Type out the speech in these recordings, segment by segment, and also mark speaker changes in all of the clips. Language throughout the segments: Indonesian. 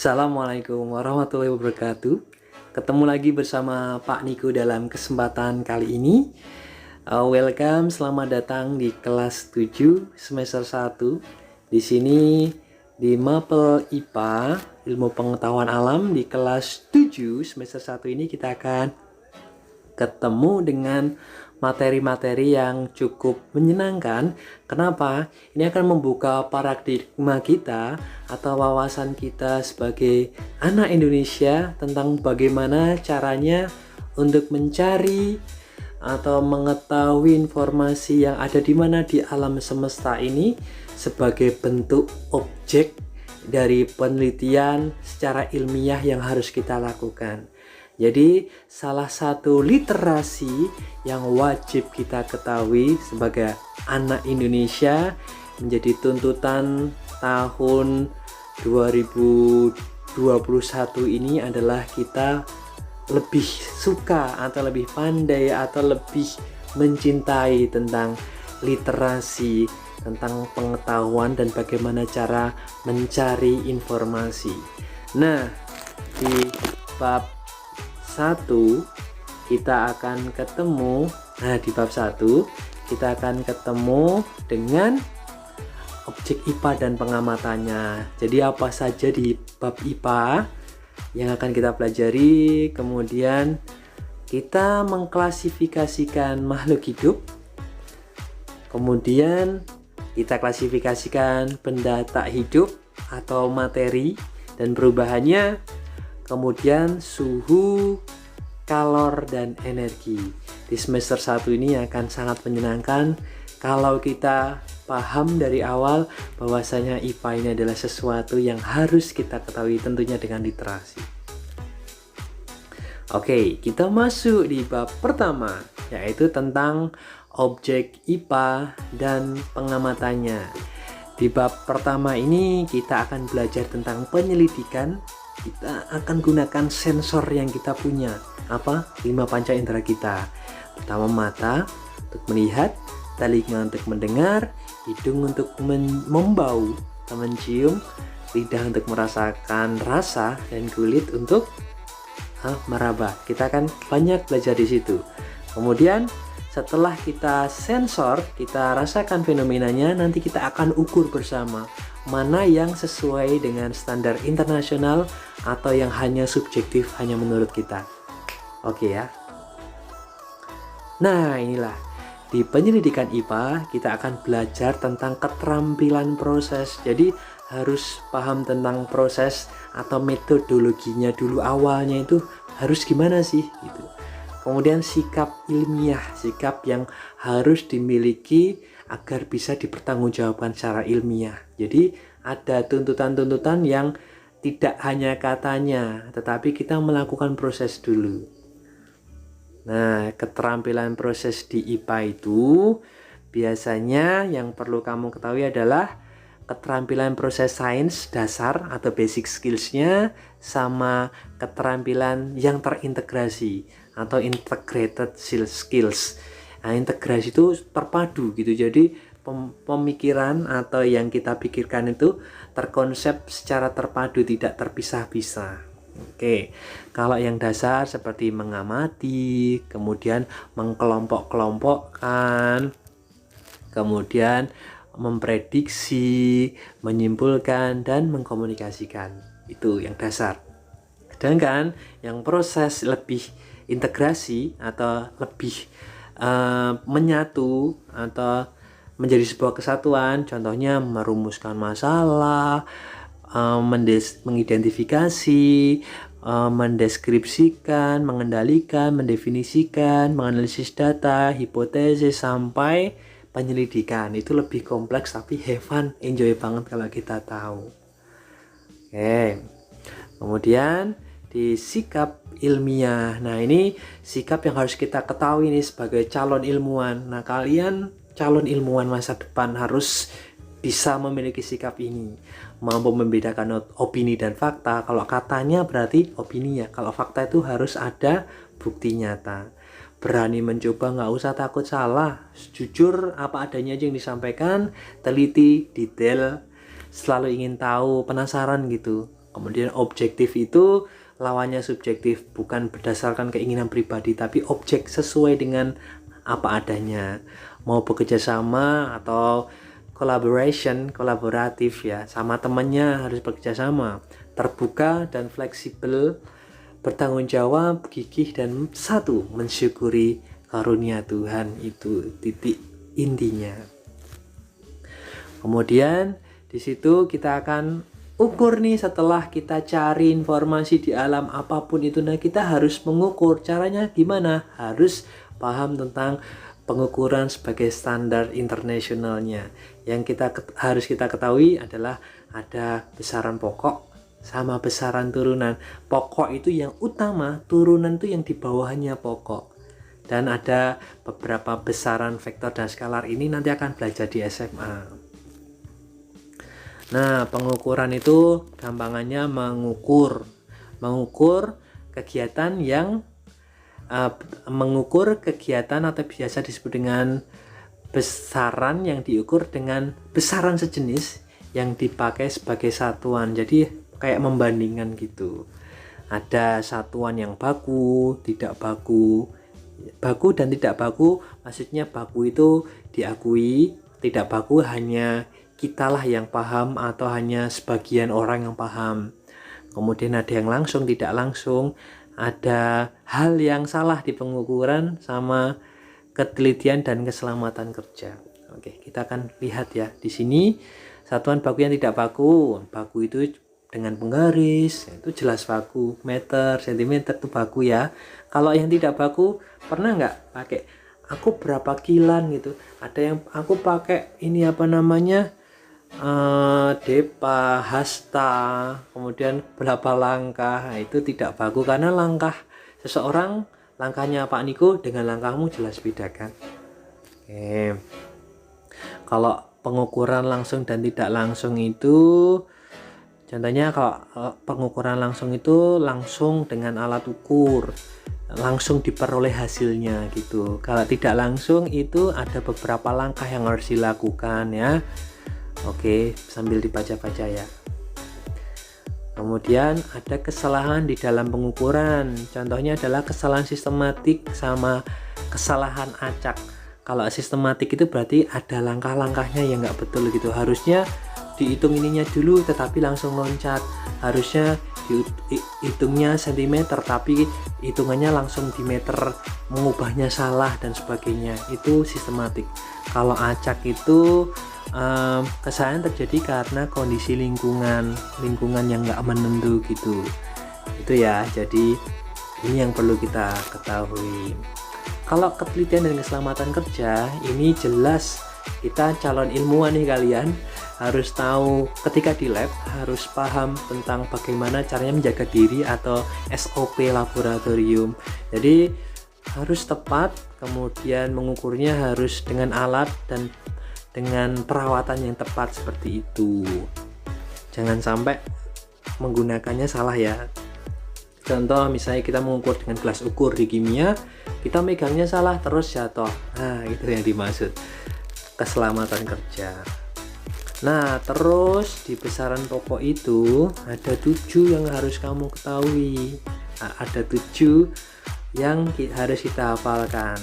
Speaker 1: Assalamualaikum warahmatullahi wabarakatuh. Ketemu lagi bersama Pak Niko dalam kesempatan kali ini. Welcome, selamat datang di kelas 7 semester 1. Di sini di Mapel IPA, Ilmu Pengetahuan Alam, di kelas 7 semester 1 ini kita akan ketemu dengan materi-materi yang cukup menyenangkan. Kenapa? Ini akan membuka paradigma kita atau wawasan kita sebagai anak Indonesia tentang bagaimana caranya untuk mencari atau mengetahui informasi yang ada di mana di alam semesta ini sebagai bentuk objek dari penelitian secara ilmiah yang harus kita lakukan. Jadi salah satu literasi yang wajib kita ketahui sebagai anak Indonesia menjadi tuntutan tahun 2021 ini adalah kita lebih suka atau lebih pandai atau lebih mencintai tentang literasi, tentang pengetahuan dan bagaimana cara mencari informasi. Nah, di bab 1 kita akan ketemu, di bab 1 kita akan ketemu dengan objek IPA dan pengamatannya. Jadi apa saja di bab IPA yang akan kita pelajari, kemudian kita mengklasifikasikan makhluk hidup, kemudian kita klasifikasikan benda tak hidup atau materi dan perubahannya, kemudian suhu, kalor, dan energi. Di semester 1 ini akan sangat menyenangkan kalau kita paham dari awal bahwasanya IPA ini adalah sesuatu yang harus kita ketahui, tentunya dengan literasi. Oke, kita masuk di bab pertama, yaitu tentang objek IPA dan pengamatannya. Di bab pertama ini kita akan belajar tentang penyelidikan. Kita akan gunakan sensor yang kita punya, 5 panca indera kita. Pertama, mata untuk melihat, telinga untuk mendengar, hidung untuk membau atau mencium, lidah untuk merasakan rasa, dan kulit untuk meraba. Kita akan banyak belajar di situ. Kemudian setelah kita sensor, kita rasakan fenomenanya, nanti kita akan ukur bersama mana yang sesuai dengan standar internasional atau yang hanya subjektif, hanya menurut kita. Oke ya. Nah, inilah di penyelidikan IPA kita akan belajar tentang keterampilan proses. Jadi harus paham tentang proses atau metodologinya dulu, awalnya itu harus gimana sih gitu. Kemudian sikap ilmiah, sikap yang harus dimiliki agar bisa dipertanggungjawabkan secara ilmiah. Jadi ada tuntutan-tuntutan yang tidak hanya katanya, tetapi kita melakukan proses dulu. Nah, keterampilan proses di IPA itu biasanya yang perlu kamu ketahui adalah keterampilan proses sains dasar atau basic skills-nya sama keterampilan yang terintegrasi atau integrated skills. Nah, integrasi itu terpadu gitu. Jadi pemikiran atau yang kita pikirkan itu terkonsep secara terpadu, tidak terpisah-pisah. Oke, kalau yang dasar seperti mengamati, kemudian mengkelompok-kelompokkan, kemudian memprediksi, menyimpulkan, dan mengkomunikasikan. Itu yang dasar. Sedangkan yang proses lebih integrasi atau lebih menyatu atau menjadi sebuah kesatuan, contohnya merumuskan masalah, mengidentifikasi, mendeskripsikan, mengendalikan, mendefinisikan, menganalisis data, hipotesis, sampai penyelidikan. Itu lebih kompleks tapi have fun, enjoy banget kalau kita tahu. Oke. Kemudian di sikap ilmiah. Nah, ini sikap yang harus kita ketahui nih sebagai calon ilmuwan. Nah, kalian calon ilmuwan masa depan harus bisa memiliki sikap ini, mampu membedakan opini dan fakta. Kalau katanya berarti opini ya, kalau fakta itu harus ada bukti nyata. Berani mencoba, nggak usah takut salah, jujur apa adanya aja yang disampaikan, teliti, detail, selalu ingin tahu, penasaran gitu. Kemudian objektif itu lawannya subjektif, bukan berdasarkan keinginan pribadi tapi objek sesuai dengan apa adanya. Mau bekerja sama atau kolaboratif ya, sama temannya harus bekerja sama, terbuka dan fleksibel, bertanggung jawab, gigih, dan satu, mensyukuri karunia Tuhan. Itu titik intinya. Kemudian di situ kita akan ukur nih, setelah kita cari informasi di alam apapun itu, nah kita harus mengukur. Caranya gimana? Harus paham tentang pengukuran sebagai standar internasionalnya. Yang harus kita ketahui adalah ada besaran pokok sama besaran turunan. Pokok itu yang utama, turunan itu yang di bawahnya pokok. Dan ada beberapa besaran vektor dan skalar, ini nanti akan belajar di SMA. Nah, pengukuran itu gampangannya mengukur kegiatan yang mengukur kegiatan atau biasa disebut dengan besaran yang diukur dengan besaran sejenis yang dipakai sebagai satuan. Jadi kayak membandingkan gitu. Ada satuan yang baku, tidak baku. Baku dan tidak baku, maksudnya baku itu diakui, tidak baku hanya kitalah yang paham atau hanya sebagian orang yang paham. Kemudian ada yang langsung, tidak langsung. Ada hal yang salah di pengukuran sama ketelitian dan keselamatan kerja. Oke, kita akan lihat ya di sini satuan baku yang tidak baku. Baku itu dengan penggaris, itu jelas baku. Meter, sentimeter itu baku ya. Kalau yang tidak baku, pernah nggak pakai aku berapa kilan gitu? Ada yang aku pakai ini apa namanya? Depa, hasta, kemudian berapa langkah. Nah, itu tidak baku karena langkah seseorang, langkahnya Pak Niko dengan langkahmu jelas beda kan. Oke. Kalau pengukuran langsung dan tidak langsung itu, contohnya kalau pengukuran langsung itu langsung dengan alat ukur, langsung diperoleh hasilnya gitu. Kalau tidak langsung itu ada beberapa langkah yang harus dilakukan ya. Oke, sambil dibaca-baca ya. Kemudian ada kesalahan di dalam pengukuran. Contohnya adalah kesalahan sistematik sama kesalahan acak. Kalau sistematik itu berarti ada langkah-langkahnya yang nggak betul gitu. Harusnya dihitung ininya dulu tetapi langsung loncat. Harusnya dihitungnya sentimeter tapi hitungannya langsung di meter, mengubahnya salah dan sebagainya. Itu sistematik. Kalau acak itu kesalahan terjadi karena kondisi lingkungan yang nggak menentu gitu. Itu ya, jadi ini yang perlu kita ketahui. Kalau ketelitian dan keselamatan kerja ini jelas kita calon ilmuwan nih, kalian harus tahu ketika di lab harus paham tentang bagaimana caranya menjaga diri atau SOP laboratorium. Jadi harus tepat, kemudian mengukurnya harus dengan alat dan dengan perawatan yang tepat seperti itu. Jangan sampai menggunakannya salah ya. Contoh misalnya kita mengukur dengan gelas ukur di kimia, kita megangnya salah terus jatuh. Nah, itu yang dimaksud keselamatan kerja. Nah, terus di besaran pokok itu ada 7 yang harus kamu ketahui. Nah, ada 7 yang harus kita hafalkan.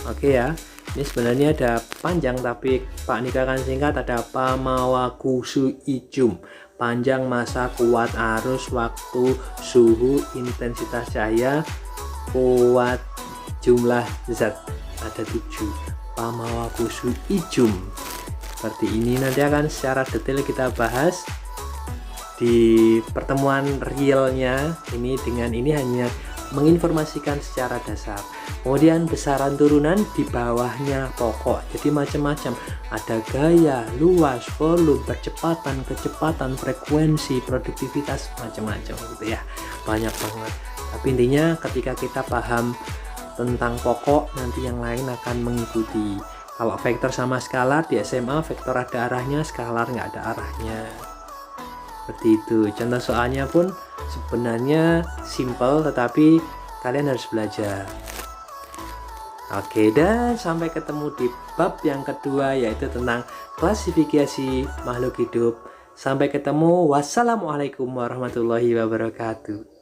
Speaker 1: Oke ya. Ini sebenarnya ada panjang tapi Pak Nika akan singkat. Ada pamawakusu ijum, panjang, masa, kuat, arus, waktu, suhu, intensitas cahaya, kuat, jumlah zat. Ada 7 pamawakusu ijum seperti ini. Nanti akan secara detail kita bahas di pertemuan realnya. Ini dengan ini hanya menginformasikan secara dasar. Kemudian besaran turunan di bawahnya pokok, jadi macam-macam, ada gaya, luas, volume, percepatan, kecepatan, frekuensi, produktivitas, macam-macam gitu ya, banyak banget. Tapi intinya ketika kita paham tentang pokok, nanti yang lain akan mengikuti. Kalau vektor sama skalar di SMA, vektor ada arahnya, skalar nggak ada arahnya. Seperti itu. Contoh soalnya pun sebenarnya simple, tetapi kalian harus belajar. Oke, dan sampai ketemu di bab yang kedua, yaitu tentang klasifikasi makhluk hidup Sampai ketemu. Wassalamualaikum warahmatullahi wabarakatuh.